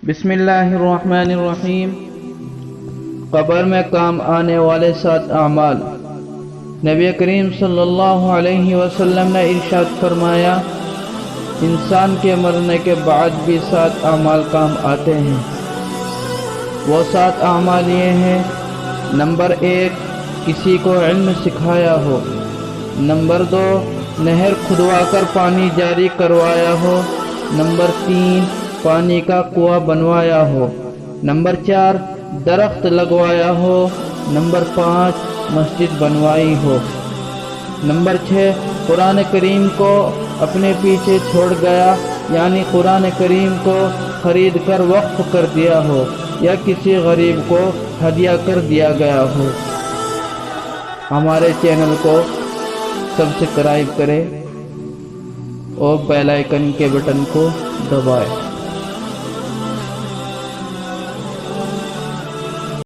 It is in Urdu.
بسم اللہ الرحمن الرحیم۔ قبر میں کام آنے والے 7 اعمال۔ نبی کریم صلی اللہ علیہ وسلم نے ارشاد فرمایا، انسان کے مرنے کے بعد بھی 7 اعمال کام آتے ہیں۔ وہ 7 اعمال یہ ہیں: نمبر 1، کسی کو علم سکھایا ہو۔ نمبر 2، نہر کھدوا کر پانی جاری کروایا ہو۔ نمبر 3، پانی کا کنواں بنوایا ہو۔ نمبر 4، درخت لگوایا ہو۔ نمبر 5، مسجد بنوائی ہو۔ نمبر 6، قرآن کریم کو اپنے پیچھے چھوڑ گیا، یعنی قرآن کریم کو خرید کر وقف کر دیا ہو یا کسی غریب کو ہدیہ کر دیا گیا ہو۔ ہمارے چینل کو سبسکرائب کریں اور بیل آئیکن کے بٹن کو دبائیں۔